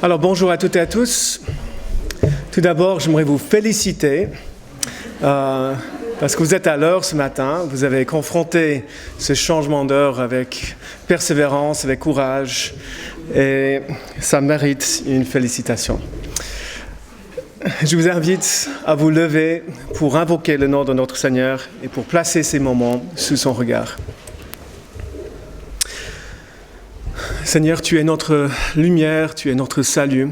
Alors bonjour à toutes et à tous. Tout d'abord, j'aimerais vous féliciter parce que vous êtes à l'heure ce matin. Vous avez confronté ce changement d'heure avec persévérance, avec courage et ça mérite une félicitation. Je vous invite à vous lever pour invoquer le nom de notre Seigneur et pour placer ces moments sous son regard. Seigneur, tu es notre lumière, tu es notre salut.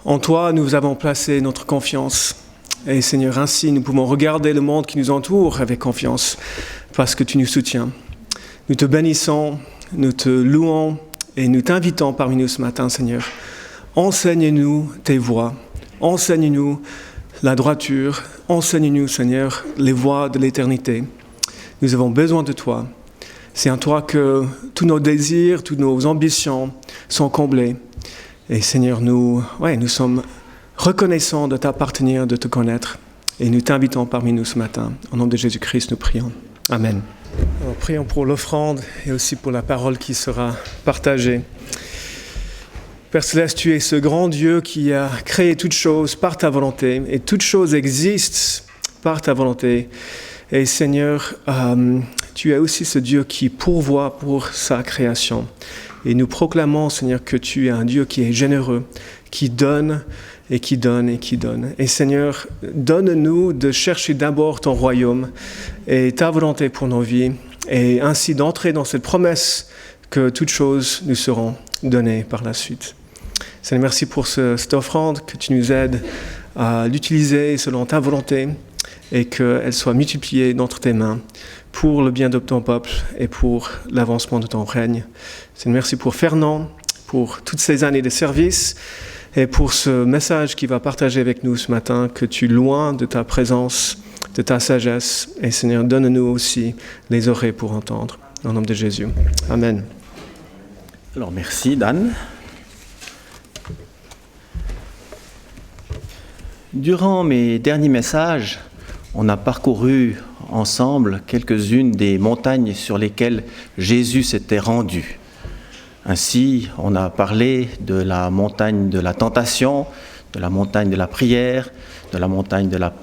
En toi, nous avons placé notre confiance. Et Seigneur, ainsi, nous pouvons regarder le monde qui nous entoure avec confiance parce que tu nous soutiens. Nous te bénissons, nous te louons et nous t'invitons parmi nous ce matin, Seigneur. Enseigne-nous tes voies, enseigne-nous la droiture, enseigne-nous, Seigneur, les voies de l'éternité. Nous avons besoin de toi. C'est en toi que tous nos désirs, toutes nos ambitions sont comblés. Et Seigneur, nous sommes reconnaissants de t'appartenir, de te connaître. Et nous t'invitons parmi nous ce matin. Au nom de Jésus-Christ, nous prions. Amen. Alors, prions pour l'offrande et aussi pour la parole qui sera partagée. Père Céleste, tu es ce grand Dieu qui a créé toutes choses par ta volonté. Et toutes choses existent par ta volonté. Et Seigneur, tu es aussi ce Dieu qui pourvoit pour sa création. Et nous proclamons, Seigneur, que tu es un Dieu qui est généreux, qui donne et qui donne et qui donne. Et Seigneur, donne-nous de chercher d'abord ton royaume et ta volonté pour nos vies, et ainsi d'entrer dans cette promesse que toutes choses nous seront données par la suite. Seigneur, merci pour cette offrande, que tu nous aides à l'utiliser selon ta volonté, et qu'elle soit multipliée d'entre tes mains pour le bien de ton peuple et pour l'avancement de ton règne. Seigneur, merci pour Fernand, pour toutes ces années de service et pour ce message qu'il va partager avec nous ce matin, que tu loin de ta présence, de ta sagesse. Et Seigneur, donne-nous aussi les oreilles pour entendre. Au nom de Jésus. Amen. Alors merci Dan. Durant mes derniers messages, on a parcouru ensemble quelques-unes des montagnes sur lesquelles Jésus s'était rendu. Ainsi, on a parlé de la montagne de la tentation, de la montagne de la prière, de la montagne de la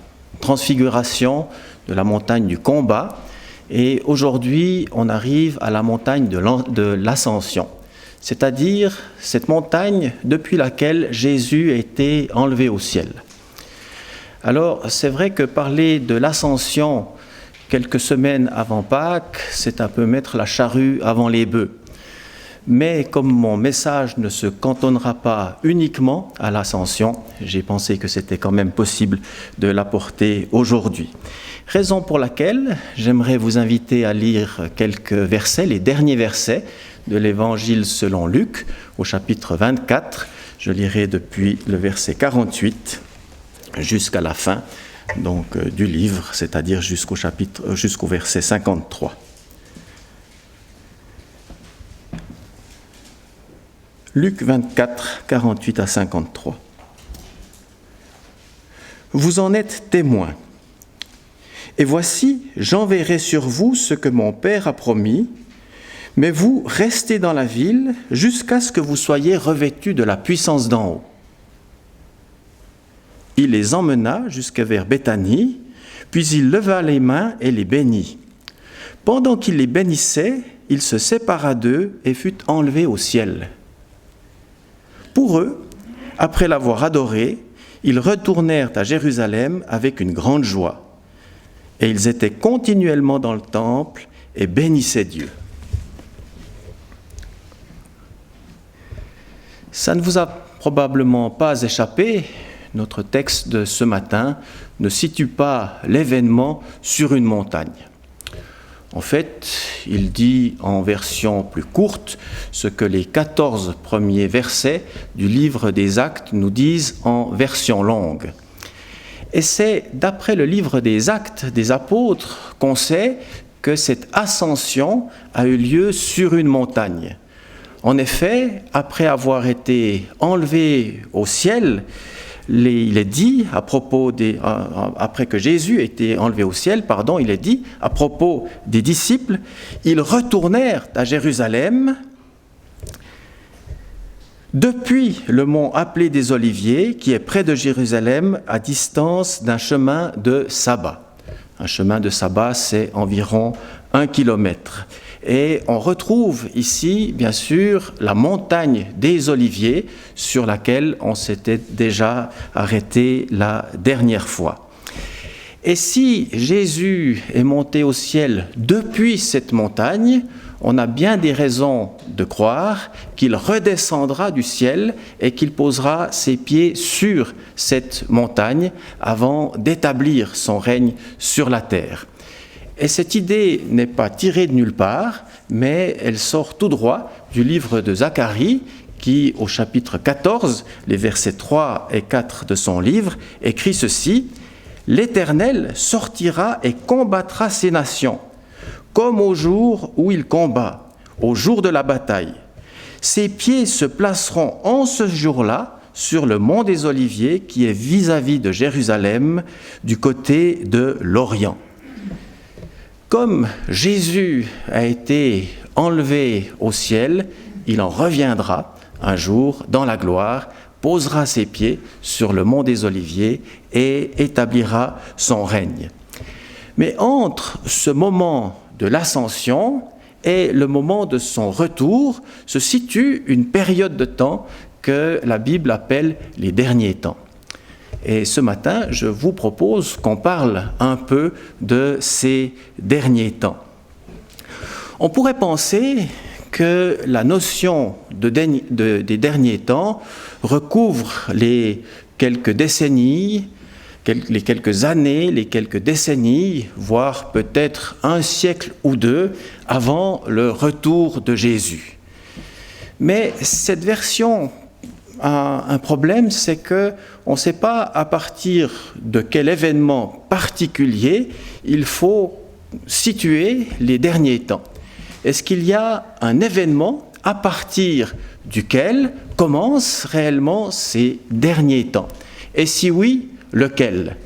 transfiguration, de la montagne du combat. Et aujourd'hui, on arrive à la montagne de l'ascension, c'est-à-dire cette montagne depuis laquelle Jésus a été enlevé au ciel. Alors, c'est vrai que parler de l'ascension quelques semaines avant Pâques, c'est un peu mettre la charrue avant les bœufs. Mais comme mon message ne se cantonnera pas uniquement à l'ascension, j'ai pensé que c'était quand même possible de l'apporter aujourd'hui. Raison pour laquelle j'aimerais vous inviter à lire quelques versets, les derniers versets de l'Évangile selon Luc, au chapitre 24. Je lirai depuis le verset 48 jusqu'à la fin du livre, c'est-à-dire jusqu'au verset 53. Luc 24, 48 à 53. Vous en êtes témoins. Et voici, j'enverrai sur vous ce que mon Père a promis, mais vous restez dans la ville jusqu'à ce que vous soyez revêtus de la puissance d'en haut. Il les emmena jusqu'à vers Béthanie, puis il leva les mains et les bénit. Pendant qu'il les bénissait, il se sépara d'eux et fut enlevé au ciel. Pour eux, après l'avoir adoré, ils retournèrent à Jérusalem avec une grande joie. Et ils étaient continuellement dans le temple et bénissaient Dieu. Ça ne vous a probablement pas échappé. Notre texte de ce matin ne situe pas l'événement sur une montagne. En fait, il dit en version plus courte ce que les 14 premiers versets du livre des Actes nous disent en version longue. Et c'est d'après le livre des Actes des Apôtres qu'on sait que cette ascension a eu lieu sur une montagne. En effet, après avoir été enlevé au ciel, il est dit après que Jésus ait été enlevé au ciel, il est dit à propos des disciples, ils retournèrent à Jérusalem depuis le mont appelé des Oliviers, qui est près de Jérusalem, à distance d'un chemin de sabbat. Un chemin de sabbat, c'est environ 1 kilomètre. Et on retrouve ici, bien sûr, la montagne des Oliviers, sur laquelle on s'était déjà arrêté la dernière fois. Et si Jésus est monté au ciel depuis cette montagne, on a bien des raisons de croire qu'il redescendra du ciel et qu'il posera ses pieds sur cette montagne avant d'établir son règne sur la terre. Et cette idée n'est pas tirée de nulle part, mais elle sort tout droit du livre de Zacharie, qui, au chapitre 14, les versets 3 et 4 de son livre, écrit ceci: « L'Éternel sortira et combattra ces nations, comme au jour où il combat, au jour de la bataille. Ses pieds se placeront en ce jour-là sur le mont des Oliviers qui est vis-à-vis de Jérusalem, du côté de l'Orient. » Comme Jésus a été enlevé au ciel, il en reviendra un jour dans la gloire, posera ses pieds sur le mont des Oliviers et établira son règne. Mais entre ce moment de l'ascension et le moment de son retour se situe une période de temps que la Bible appelle les derniers temps. Et ce matin, je vous propose qu'on parle un peu de ces derniers temps. On pourrait penser que la notion des derniers temps recouvre les quelques décennies, les quelques années, les quelques décennies, voire peut-être un siècle ou deux avant le retour de Jésus. Mais cette version a un problème, c'est qu'on ne sait pas à partir de quel événement particulier il faut situer les derniers temps. Est-ce qu'il y a un événement à partir duquel commencent réellement ces derniers temps? Et si oui, lequel?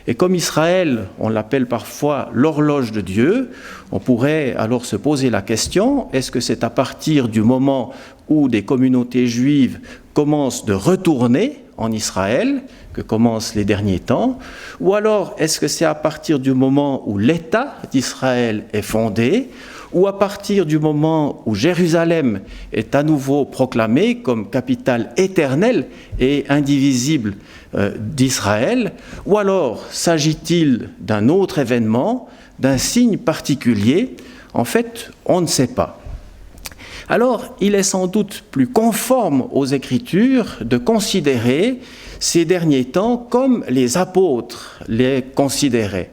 Et comme Israël, on l'appelle parfois l'horloge de Dieu, on pourrait alors se poser la question, est-ce que c'est à partir du moment où des communautés juives commencent de retourner en Israël que commencent les derniers temps? Ou alors est-ce que c'est à partir du moment où l'État d'Israël est fondé? Ou à partir du moment où Jérusalem est à nouveau proclamée comme capitale éternelle et indivisible d'Israël? Ou alors s'agit-il d'un autre événement, d'un signe particulier? En fait, on ne sait pas. Alors, il est sans doute plus conforme aux Écritures de considérer ces derniers temps comme les apôtres les considéraient.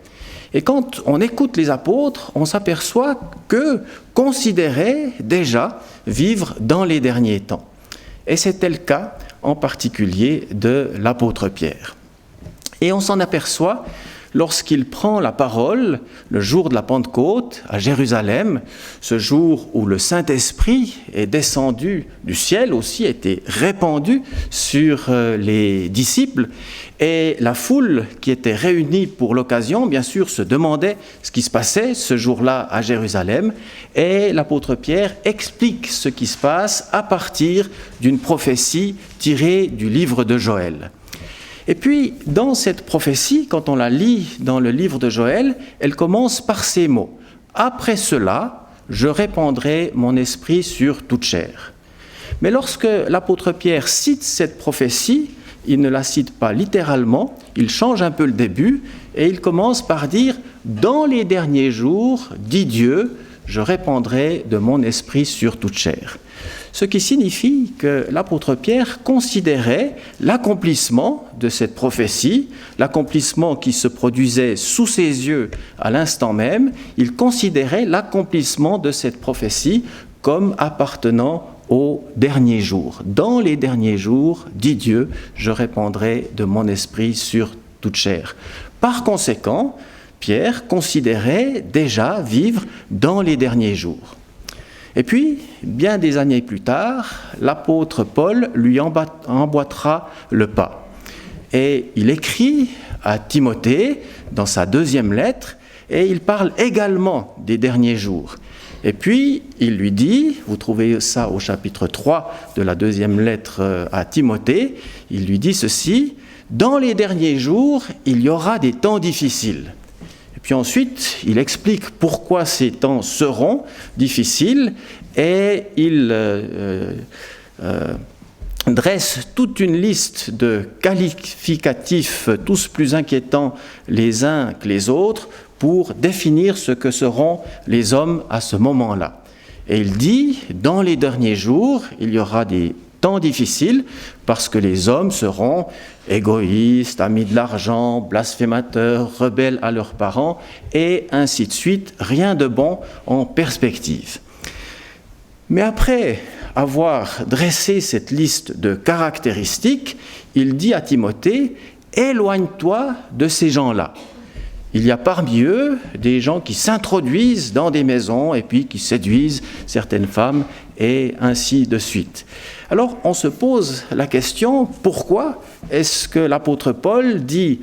Et quand on écoute les apôtres, on s'aperçoit qu'eux considéraient déjà vivre dans les derniers temps. Et c'était le cas en particulier de l'apôtre Pierre. Et on s'en aperçoit lorsqu'il prend la parole le jour de la Pentecôte à Jérusalem, ce jour où le Saint-Esprit est descendu du ciel, aussi était répandu sur les disciples, et la foule qui était réunie pour l'occasion, bien sûr, se demandait ce qui se passait ce jour-là à Jérusalem, et l'apôtre Pierre explique ce qui se passe à partir d'une prophétie tirée du livre de Joël. Et puis, dans cette prophétie, quand on la lit dans le livre de Joël, elle commence par ces mots. « Après cela, je répandrai mon esprit sur toute chair. » Mais lorsque l'apôtre Pierre cite cette prophétie, il ne la cite pas littéralement, il change un peu le début et il commence par dire « Dans les derniers jours, dit Dieu, je répandrai de mon esprit sur toute chair. » Ce qui signifie que l'apôtre Pierre considérait l'accomplissement de cette prophétie, l'accomplissement qui se produisait sous ses yeux à l'instant même, il considérait l'accomplissement de cette prophétie comme appartenant aux derniers jours. Dans les derniers jours, dit Dieu, je répandrai de mon esprit sur toute chair. Par conséquent, Pierre considérait déjà vivre dans les derniers jours. Et puis, bien des années plus tard, l'apôtre Paul lui emboîtera le pas. Et il écrit à Timothée dans sa deuxième lettre, et il parle également des derniers jours. Et puis, il lui dit, vous trouvez ça au chapitre 3 de la deuxième lettre à Timothée, il lui dit ceci, « Dans les derniers jours, il y aura des temps difficiles. » Et puis ensuite, il explique pourquoi ces temps seront difficiles et il dresse toute une liste de qualificatifs, tous plus inquiétants les uns que les autres, pour définir ce que seront les hommes à ce moment-là. Et il dit, dans les derniers jours, il y aura des temps difficiles parce que les hommes seront égoïstes, amis de l'argent, blasphémateurs, rebelles à leurs parents, et ainsi de suite, rien de bon en perspective. Mais après avoir dressé cette liste de caractéristiques, il dit à Timothée, « Éloigne-toi de ces gens-là. » Il y a parmi eux des gens qui s'introduisent dans des maisons et puis qui séduisent certaines femmes et ainsi de suite. Alors on se pose la question, pourquoi est-ce que l'apôtre Paul dit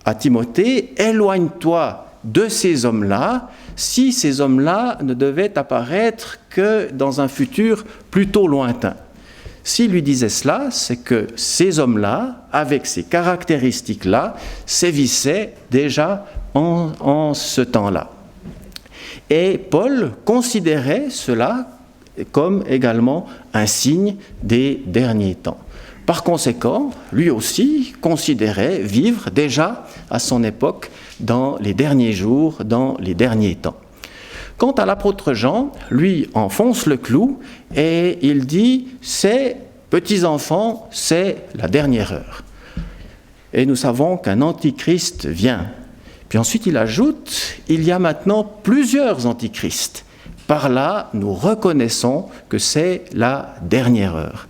à Timothée, éloigne-toi de ces hommes-là, si ces hommes-là ne devaient apparaître que dans un futur plutôt lointain? S'il lui disait cela, c'est que ces hommes-là, avec ces caractéristiques-là, sévissaient déjà en ce temps-là. Et Paul considérait cela comme également un signe des derniers temps. Par conséquent, lui aussi considérait vivre déjà à son époque dans les derniers jours, dans les derniers temps. Quant à l'apôtre Jean, lui enfonce le clou et il dit « c'est, petits enfants, c'est la dernière heure ». Et nous savons qu'un antichrist vient. Puis ensuite il ajoute « il y a maintenant plusieurs antichrists ». Par là, nous reconnaissons que c'est la dernière heure.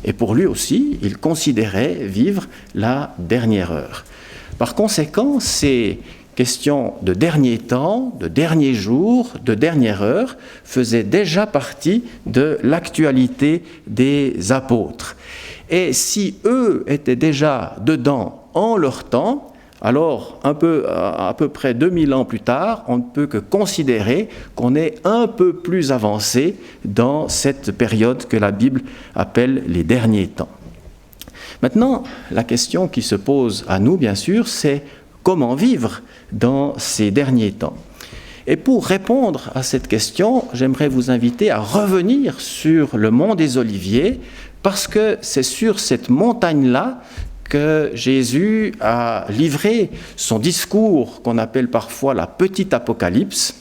Et pour lui aussi, il considérait vivre la dernière heure. Par conséquent, ces questions de dernier temps, de dernier jour, de dernière heure faisaient déjà partie de l'actualité des apôtres. Et si eux étaient déjà dedans en leur temps, alors à peu près 2000 ans plus tard, on ne peut que considérer qu'on est un peu plus avancé dans cette période que la Bible appelle les derniers temps. Maintenant, la question qui se pose à nous, bien sûr, c'est comment vivre dans ces derniers temps. Et pour répondre à cette question, j'aimerais vous inviter à revenir sur le mont des Oliviers, parce que c'est sur cette montagne-là que Jésus a livré son discours qu'on appelle parfois la petite Apocalypse,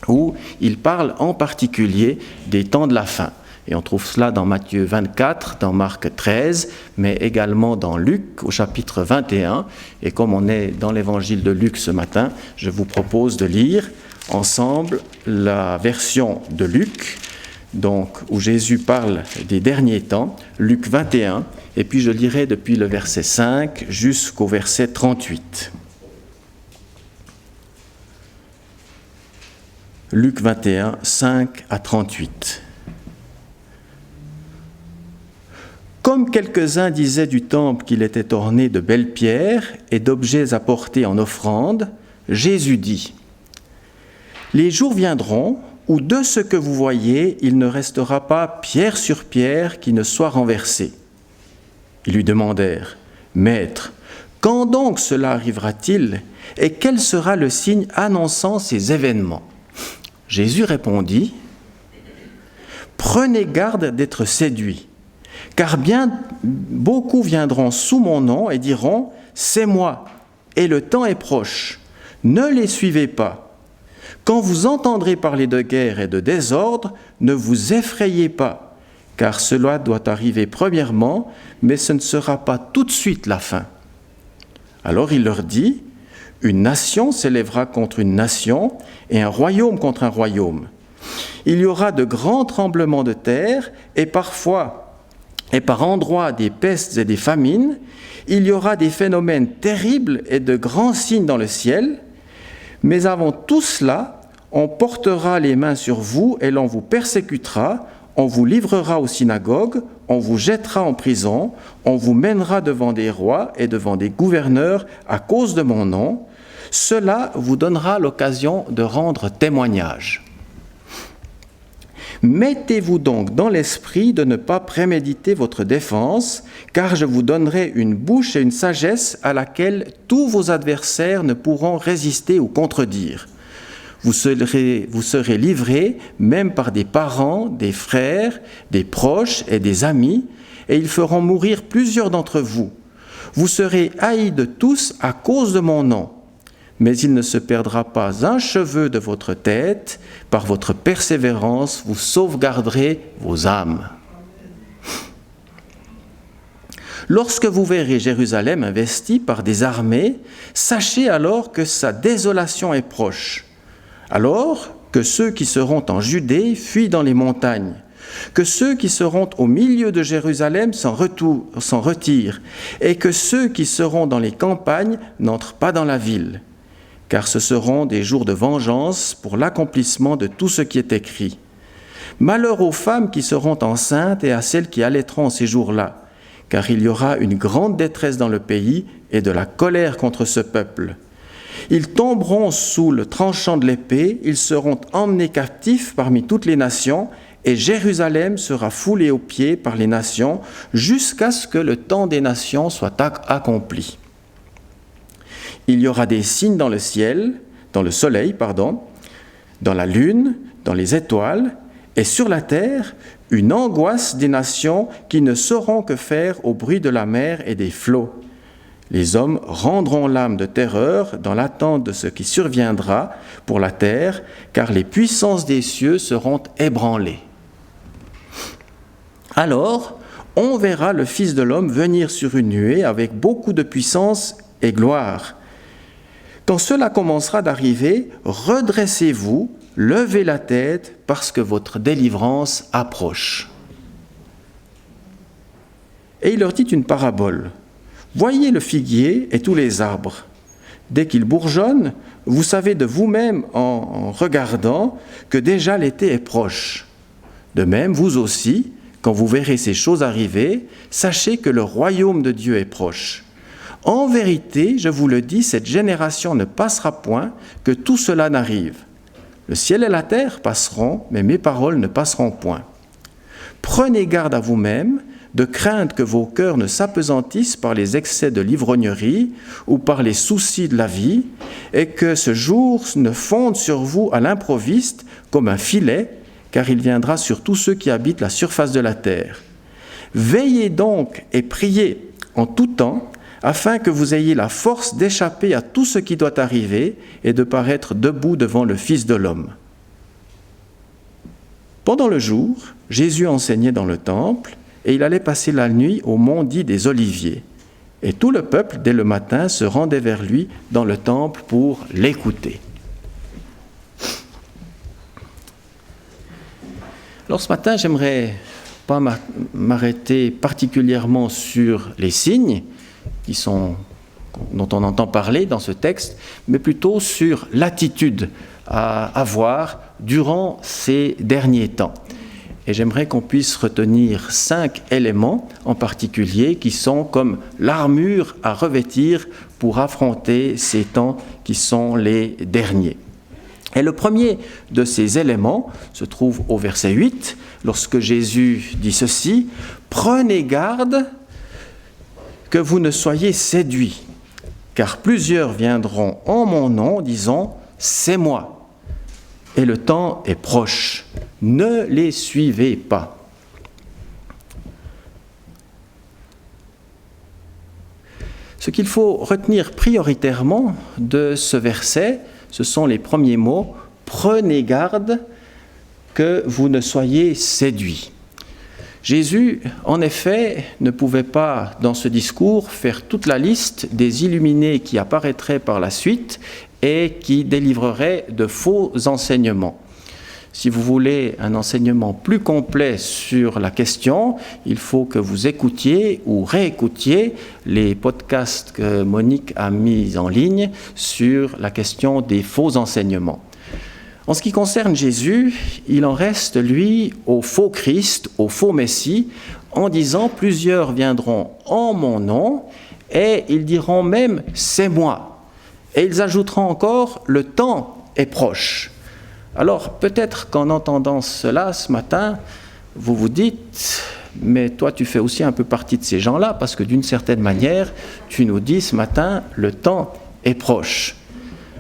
où il parle en particulier des temps de la fin. Et on trouve cela dans Matthieu 24, dans Marc 13, mais également dans Luc au chapitre 21. Et comme on est dans l'évangile de Luc ce matin, je vous propose de lire ensemble la version de Luc, donc où Jésus parle des derniers temps, Luc 21, et puis je lirai depuis le verset 5 jusqu'au verset 38. Luc 21, 5 à 38. Comme quelques-uns disaient du temple qu'il était orné de belles pierres et d'objets apportés en offrande, Jésus dit : « Les jours viendront où de ce que vous voyez, il ne restera pas pierre sur pierre qui ne soit renversée. » Ils lui demandèrent : « Maître, quand donc cela arrivera-t-il et quel sera le signe annonçant ces événements ?» Jésus répondit : « Prenez garde d'être séduits, car bien beaucoup viendront sous mon nom et diront : c'est moi, et le temps est proche. Ne les suivez pas. Quand vous entendrez parler de guerre et de désordre, ne vous effrayez pas, car cela doit arriver premièrement, mais ce ne sera pas tout de suite la fin. Alors il leur dit : une nation s'élèvera contre une nation et un royaume contre un royaume. Il y aura de grands tremblements de terre et parfois et par endroits des pestes et des famines. Il y aura des phénomènes terribles et de grands signes dans le ciel. Mais avant tout cela, on portera les mains sur vous et l'on vous persécutera, on vous livrera aux synagogues, on vous jettera en prison, on vous mènera devant des rois et devant des gouverneurs à cause de mon nom. Cela vous donnera l'occasion de rendre témoignage. » Mettez-vous donc dans l'esprit de ne pas préméditer votre défense, car je vous donnerai une bouche et une sagesse à laquelle tous vos adversaires ne pourront résister ou contredire. Vous serez livrés même par des parents, des frères, des proches et des amis, et ils feront mourir plusieurs d'entre vous. Vous serez haïs de tous à cause de mon nom. Mais il ne se perdra pas un cheveu de votre tête. Par votre persévérance, vous sauvegarderez vos âmes. Lorsque vous verrez Jérusalem investie par des armées, sachez alors que sa désolation est proche. Alors que ceux qui seront en Judée fuient dans les montagnes, que ceux qui seront au milieu de Jérusalem s'en retirent, et que ceux qui seront dans les campagnes n'entrent pas dans la ville. Car ce seront des jours de vengeance pour l'accomplissement de tout ce qui est écrit. Malheur aux femmes qui seront enceintes et à celles qui allaiteront ces jours-là, car il y aura une grande détresse dans le pays et de la colère contre ce peuple. Ils tomberont sous le tranchant de l'épée, ils seront emmenés captifs parmi toutes les nations, et Jérusalem sera foulée aux pieds par les nations, jusqu'à ce que le temps des nations soit accompli. Il y aura des signes dans le ciel, dans le soleil, dans la lune, dans les étoiles, et sur la terre, une angoisse des nations qui ne sauront que faire au bruit de la mer et des flots. Les hommes rendront l'âme de terreur dans l'attente de ce qui surviendra pour la terre, car les puissances des cieux seront ébranlées. Alors, on verra le Fils de l'homme venir sur une nuée avec beaucoup de puissance et gloire. Quand cela commencera d'arriver, redressez-vous, levez la tête, parce que votre délivrance approche. Et il leur dit une parabole. Voyez le figuier et tous les arbres. Dès qu'ils bourgeonnent, vous savez de vous-même en regardant que déjà l'été est proche. De même, vous aussi, quand vous verrez ces choses arriver, sachez que le royaume de Dieu est proche. En vérité, je vous le dis, cette génération ne passera point que tout cela n'arrive. Le ciel et la terre passeront, mais mes paroles ne passeront point. Prenez garde à vous-même, de crainte que vos cœurs ne s'apesantissent par les excès de l'ivrognerie ou par les soucis de la vie, et que ce jour ne fonde sur vous à l'improviste comme un filet, car il viendra sur tous ceux qui habitent la surface de la terre. Veillez donc et priez en tout temps, afin que vous ayez la force d'échapper à tout ce qui doit arriver et de paraître debout devant le Fils de l'homme. Pendant le jour, Jésus enseignait dans le temple, et il allait passer la nuit au mont dit des Oliviers. Et tout le peuple, dès le matin, se rendait vers lui dans le temple pour l'écouter. Alors ce matin, j'aimerais pas m'arrêter particulièrement sur les signes dont on entend parler dans ce texte, mais plutôt sur l'attitude à avoir durant ces derniers temps. Et j'aimerais qu'on puisse retenir 5 éléments en particulier qui sont comme l'armure à revêtir pour affronter ces temps qui sont les derniers. Et le premier de ces éléments se trouve au verset 8, lorsque Jésus dit ceci: « Prenez garde que vous ne soyez séduits, car plusieurs viendront en mon nom, disant « C'est moi ». Et le temps est proche. Ne les suivez pas. » Ce qu'il faut retenir prioritairement de ce verset, ce sont les premiers mots « Prenez garde que vous ne soyez séduits ». Jésus, en effet, ne pouvait pas, dans ce discours, faire toute la liste des illuminés qui apparaîtraient par la suite et qui délivreraient de faux enseignements. Si vous voulez un enseignement plus complet sur la question, il faut que vous écoutiez ou réécoutiez les podcasts que Monique a mis en ligne sur la question des faux enseignements. En ce qui concerne Jésus, il en reste, lui, au faux Christ, au faux Messie, en disant « Plusieurs viendront en mon nom » et ils diront même « C'est moi ». Et ils ajouteront encore « Le temps est proche ». Alors peut-être qu'en entendant cela ce matin, vous vous dites, mais toi tu fais aussi un peu partie de ces gens-là, parce que d'une certaine manière, tu nous dis ce matin, le temps est proche.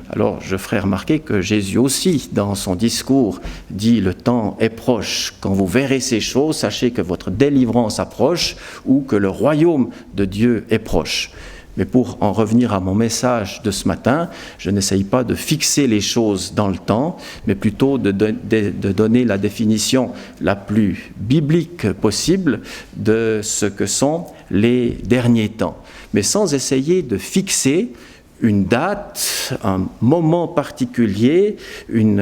Alors je ferai remarquer que Jésus aussi, dans son discours, dit « le temps est proche. Quand vous verrez ces choses, sachez que votre délivrance approche ou que le royaume de Dieu est proche. » Mais pour en revenir à mon message de ce matin, je n'essaye pas de fixer les choses dans le temps, mais plutôt de donner la définition la plus biblique possible de ce que sont les derniers temps. Mais sans essayer de fixer une date, un moment particulier, une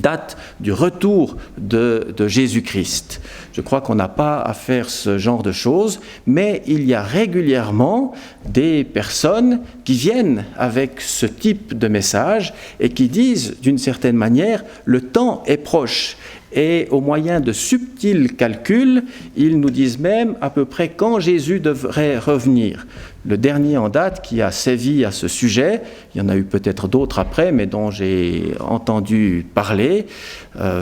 date du retour de Jésus-Christ. Je crois qu'on n'a pas à faire ce genre de choses, mais il y a régulièrement des personnes qui viennent avec ce type de message et qui disent d'une certaine manière « le temps est proche ». Et au moyen de subtils calculs, ils nous disent même à peu près quand Jésus devrait revenir. Le dernier en date qui a sévi à ce sujet, il y en a eu peut-être d'autres après, mais dont j'ai entendu parler,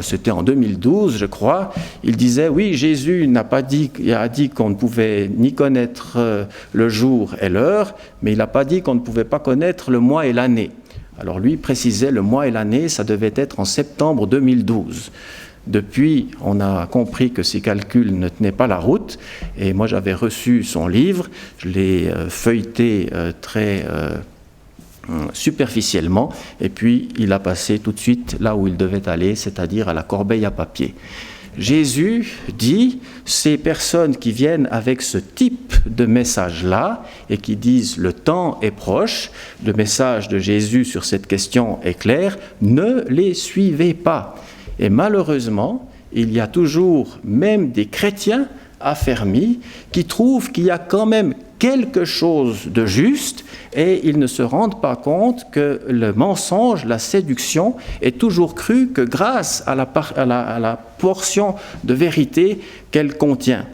c'était en 2012, je crois. Il disait, oui, Jésus a dit qu'on ne pouvait ni connaître le jour et l'heure, mais il n'a pas dit qu'on ne pouvait pas connaître le mois et l'année. Alors lui précisait le mois et l'année, ça devait être en septembre 2012. Depuis, on a compris que ces calculs ne tenaient pas la route et moi j'avais reçu son livre, je l'ai feuilleté très superficiellement et puis il a passé tout de suite là où il devait aller, c'est-à-dire à la corbeille à papier. Jésus dit, ces personnes qui viennent avec ce type de message-là et qui disent « le temps est proche », le message de Jésus sur cette question est clair, ne les suivez pas. Et malheureusement, il y a toujours même des chrétiens affermis qui trouvent qu'il y a quand même quelque chose de juste et ils ne se rendent pas compte que le mensonge, la séduction est toujours crue que grâce à la portion de vérité qu'elle contient.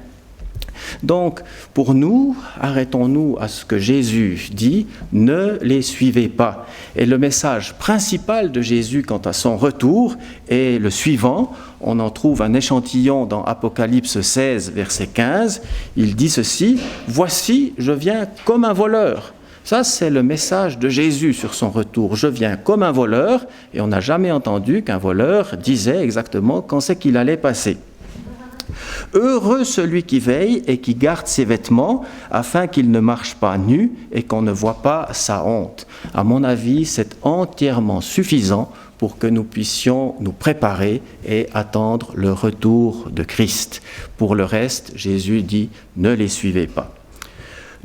Donc, pour nous, arrêtons-nous à ce que Jésus dit, ne les suivez pas. Et le message principal de Jésus quant à son retour est le suivant. On en trouve un échantillon dans Apocalypse 16, verset 15. Il dit ceci, « Voici, je viens comme un voleur ». Ça, c'est le message de Jésus sur son retour. Je viens comme un voleur, et on n'a jamais entendu qu'un voleur disait exactement quand c'est qu'il allait passer. Heureux celui qui veille et qui garde ses vêtements afin qu'il ne marche pas nu et qu'on ne voit pas sa honte. À mon avis, c'est entièrement suffisant pour que nous puissions nous préparer et attendre le retour de Christ. Pour le reste, Jésus dit « ne les suivez pas ».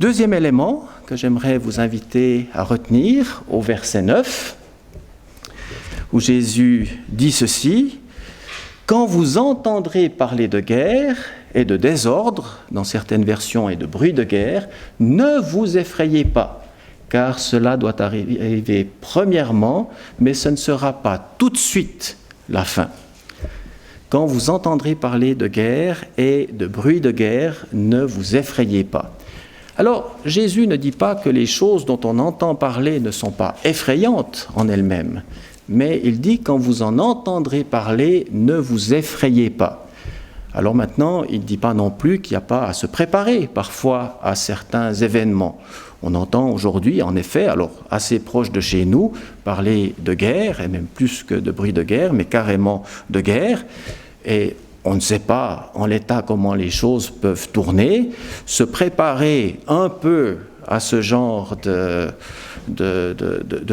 Deuxième élément que j'aimerais vous inviter à retenir au verset 9, où Jésus dit ceci, « Quand vous entendrez parler de guerre et de désordre, dans certaines versions et de bruit de guerre, ne vous effrayez pas, car cela doit arriver premièrement, mais ce ne sera pas tout de suite la fin. Quand vous entendrez parler de guerre et de bruit de guerre, ne vous effrayez pas. » Alors, Jésus ne dit pas que les choses dont on entend parler ne sont pas effrayantes en elles-mêmes, mais il dit, quand vous en entendrez parler, ne vous effrayez pas. Alors maintenant, il ne dit pas non plus qu'il n'y a pas à se préparer parfois à certains événements. On entend aujourd'hui, en effet, alors assez proche de chez nous, parler de guerre, et même plus que de bruit de guerre, mais carrément de guerre. Et on ne sait pas en l'état comment les choses peuvent tourner. Se préparer un peu à ce genre de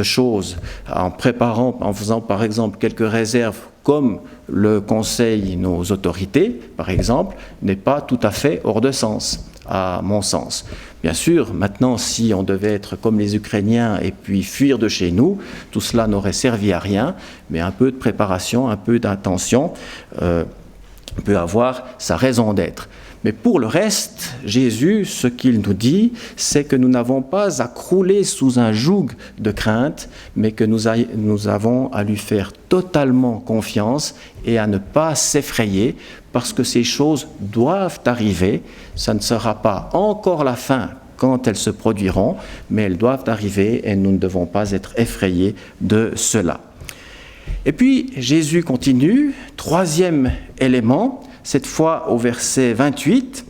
choses, en faisant par exemple quelques réserves comme le conseillent nos autorités, par exemple, n'est pas tout à fait hors de sens, à mon sens. Bien sûr, maintenant, si on devait être comme les Ukrainiens et puis fuir de chez nous, tout cela n'aurait servi à rien, mais un peu de préparation, un peu d'intention peut avoir sa raison d'être. Mais pour le reste, Jésus, ce qu'il nous dit, c'est que nous n'avons pas à crouler sous un joug de crainte, mais que nous avons à lui faire totalement confiance et à ne pas s'effrayer, parce que ces choses doivent arriver. Ça ne sera pas encore la fin quand elles se produiront, mais elles doivent arriver et nous ne devons pas être effrayés de cela. Et puis Jésus continue, troisième élément, cette fois au verset 28,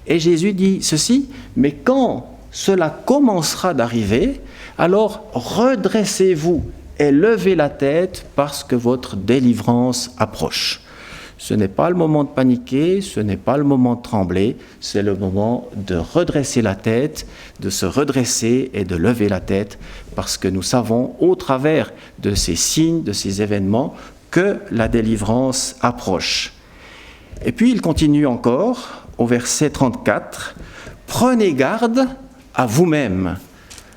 et Jésus dit ceci, « Mais quand cela commencera d'arriver, alors redressez-vous et levez la tête parce que votre délivrance approche. » Ce n'est pas le moment de paniquer, ce n'est pas le moment de trembler, c'est le moment de redresser la tête, de se redresser et de lever la tête, parce que nous savons, au travers de ces signes, de ces événements, que la délivrance approche. Et puis il continue encore, au verset 34, « Prenez garde à vous-même. »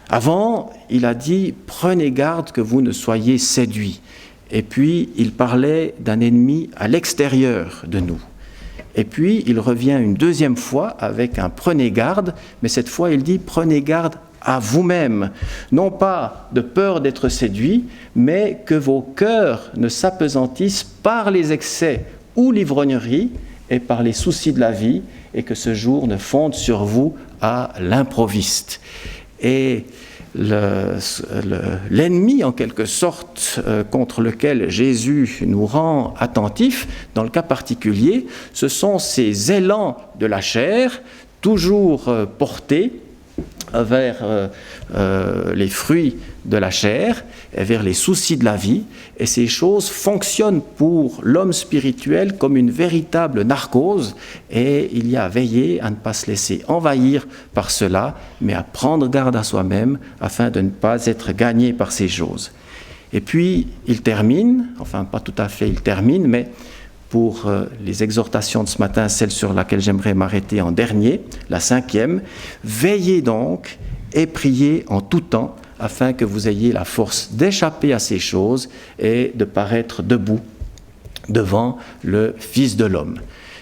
Avant, il a dit « Prenez garde que vous ne soyez séduits. » Et puis, il parlait d'un ennemi à l'extérieur de nous. Et puis, il revient une deuxième fois avec un « prenez garde », mais cette fois, il dit « prenez garde à vous-même ». Non pas de peur d'être séduits, mais que vos cœurs ne s'apesantissent par les excès ou l'ivrognerie et par les soucis de la vie, et que ce jour ne fonde sur vous à l'improviste. Et l'ennemi, en quelque sorte, contre lequel Jésus nous rend attentifs, dans le cas particulier, ce sont ces élans de la chair, toujours portés vers les fruits de la chair et vers les soucis de la vie. Et ces choses fonctionnent pour l'homme spirituel comme une véritable narcose, et il y a à veiller à ne pas se laisser envahir par cela, mais à prendre garde à soi-même afin de ne pas être gagné par ces choses. Et puis il termine, enfin pas tout à fait il termine, mais pour les exhortations de ce matin, celle sur laquelle j'aimerais m'arrêter en dernier, la 5e, « Veillez donc et priez en tout temps, afin que vous ayez la force d'échapper à ces choses et de paraître debout devant le Fils de l'homme. »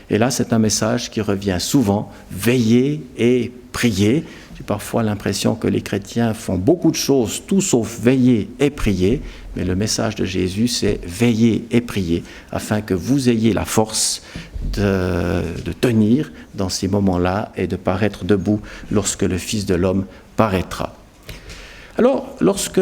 Et là, c'est un message qui revient souvent, « Veillez et priez ». J'ai parfois l'impression que les chrétiens font beaucoup de choses, tout sauf veiller et prier, mais le message de Jésus, c'est veiller et prier, afin que vous ayez la force de tenir dans ces moments-là et de paraître debout lorsque le Fils de l'homme paraîtra. Alors, lorsque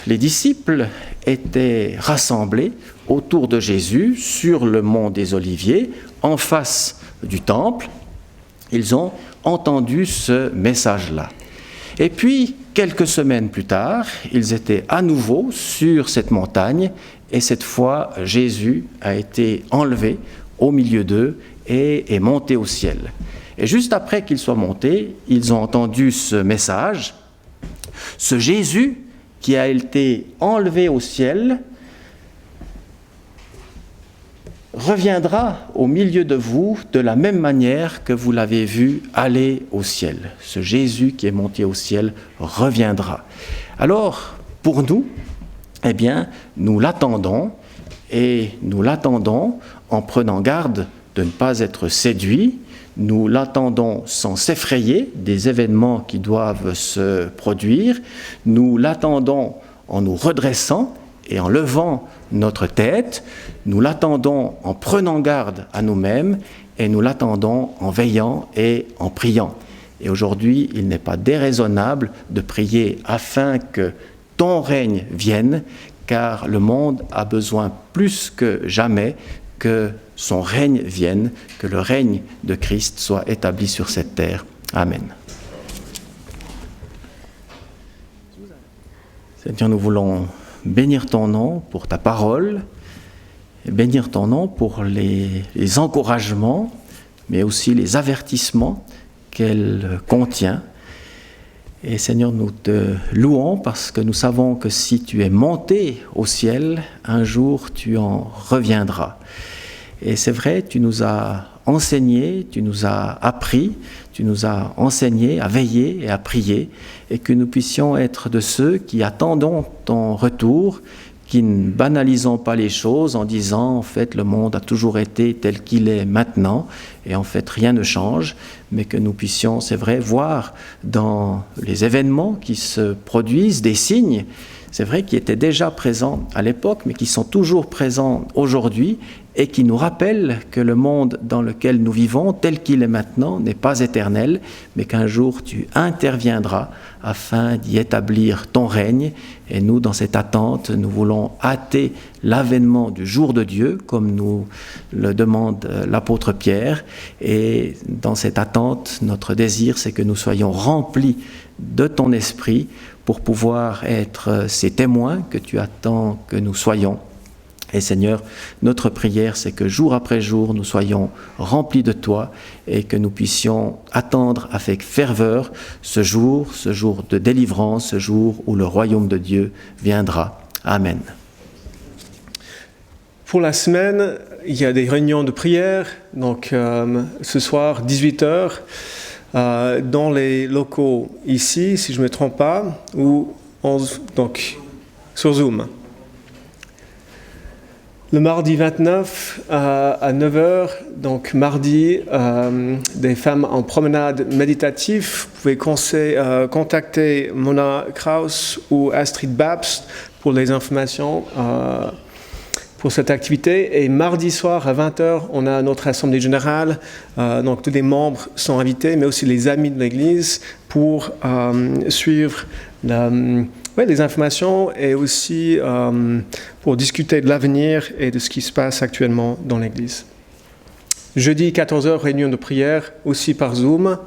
les disciples étaient rassemblés autour de Jésus sur le mont des Oliviers, en face du temple, ils ont entendu ce message-là. Et puis, quelques semaines plus tard, ils étaient à nouveau sur cette montagne, et cette fois, Jésus a été enlevé au milieu d'eux et est monté au ciel. Et juste après qu'il soit monté, ils ont entendu ce message. Ce Jésus qui a été enlevé au ciel reviendra au milieu de vous de la même manière que vous l'avez vu aller au ciel. Ce Jésus qui est monté au ciel reviendra. Alors, pour nous, eh bien, nous l'attendons, et nous l'attendons en prenant garde de ne pas être séduits. Nous l'attendons sans s'effrayer des événements qui doivent se produire. Nous l'attendons en nous redressant et en levant notre tête. Nous l'attendons en prenant garde à nous-mêmes, et nous l'attendons en veillant et en priant. Et aujourd'hui, il n'est pas déraisonnable de prier afin que ton règne vienne, car le monde a besoin plus que jamais que son règne vienne, que le règne de Christ soit établi sur cette terre. Amen. Seigneur, nous voulons bénir ton nom pour ta parole, et bénir ton nom pour les encouragements, mais aussi les avertissements qu'elle contient. Et Seigneur, nous te louons parce que nous savons que si tu es monté au ciel, un jour tu en reviendras. Et c'est vrai, tu nous as enseigné, tu nous as appris, tu nous as enseigné à veiller et à prier, et que nous puissions être de ceux qui attendons ton retour, qui ne banalisons pas les choses en disant en fait le monde a toujours été tel qu'il est maintenant et en fait rien ne change, mais que nous puissions, c'est vrai, voir dans les événements qui se produisent des signes, c'est vrai, qui étaient déjà présents à l'époque, mais qui sont toujours présents aujourd'hui, et qui nous rappelle que le monde dans lequel nous vivons, tel qu'il est maintenant, n'est pas éternel, mais qu'un jour tu interviendras afin d'y établir ton règne. Et nous, dans cette attente, nous voulons hâter l'avènement du jour de Dieu, comme nous le demande l'apôtre Pierre. Et dans cette attente, notre désir, c'est que nous soyons remplis de ton esprit pour pouvoir être ces témoins que tu attends que nous soyons. Et Seigneur, notre prière, c'est que jour après jour, nous soyons remplis de toi et que nous puissions attendre avec ferveur ce jour de délivrance, ce jour où le royaume de Dieu viendra. Amen. Pour la semaine, il y a des réunions de prière. Donc ce soir, 18h, dans les locaux ici, si je ne me trompe pas, ou donc sur Zoom. Le mardi 29 à 9h, donc mardi, des femmes en promenade méditative. Vous pouvez contacter Mona Kraus ou Astrid Babst pour les informations pour cette activité. Et mardi soir à 20h, on a notre assemblée générale. Donc tous les membres sont invités, mais aussi les amis de l'Église pour suivre les informations et aussi pour discuter de l'avenir et de ce qui se passe actuellement dans l'Église. Jeudi 14h, réunion de prière, aussi par Zoom.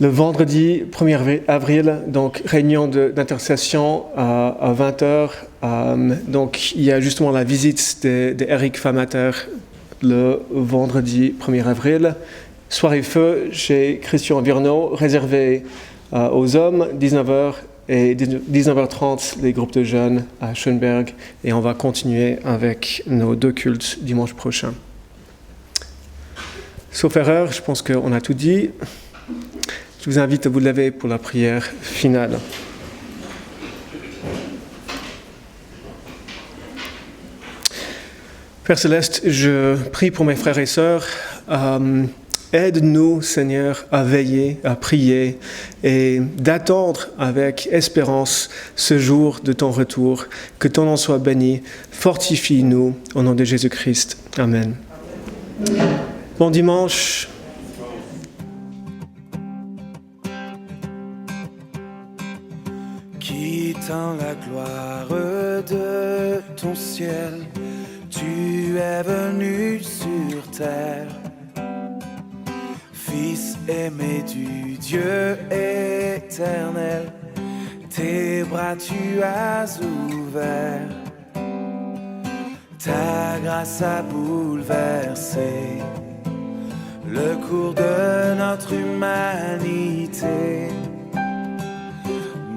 Le vendredi 1er avril, donc réunion d'intercession à 20h. Donc il y a justement la visite d'Eric Famater le vendredi 1er avril. Soirée feu chez Christian Virneau, réservée aux hommes, 19h. Et 19h30, les groupes de jeunes à Schönberg. Et on va continuer avec nos 2 cultes dimanche prochain. Sauf erreur, je pense qu'on a tout dit. Je vous invite à vous lever pour la prière finale. Père Céleste, je prie pour mes frères et sœurs. Aide-nous, Seigneur, à veiller, à prier et d'attendre avec espérance ce jour de ton retour. Que ton nom soit béni. Fortifie-nous au nom de Jésus-Christ. Amen. Bon dimanche. Quittant la gloire de ton ciel, tu es venu sur terre. Fils aimé du Dieu éternel, tes bras tu as ouverts. Ta grâce a bouleversé le cours de notre humanité.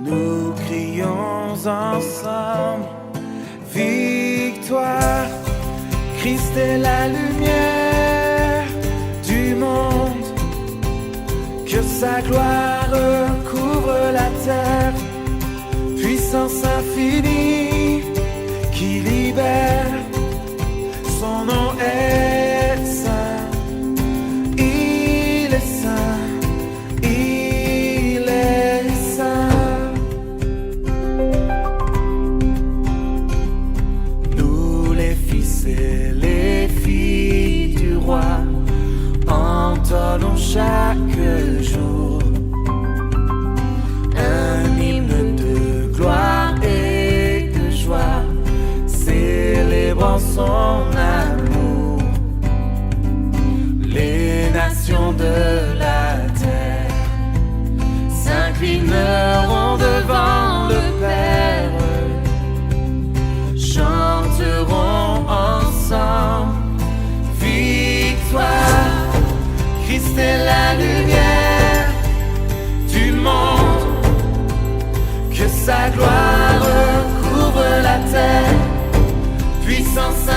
Nous crions ensemble, victoire, Christ est la lumière du monde. Que sa gloire couvre la terre, puissance infinie qui libère. Son nom est saint, il est saint, il est saint. Nous les fils et les filles du roi entonnons chaque jour un hymne de gloire et de joie, célébrant son amour. Les nations de la terre s'inclineront devant le Père, chanteront ensemble, victoire. Christ est la lumière du monde, que sa gloire couvre la terre, puissance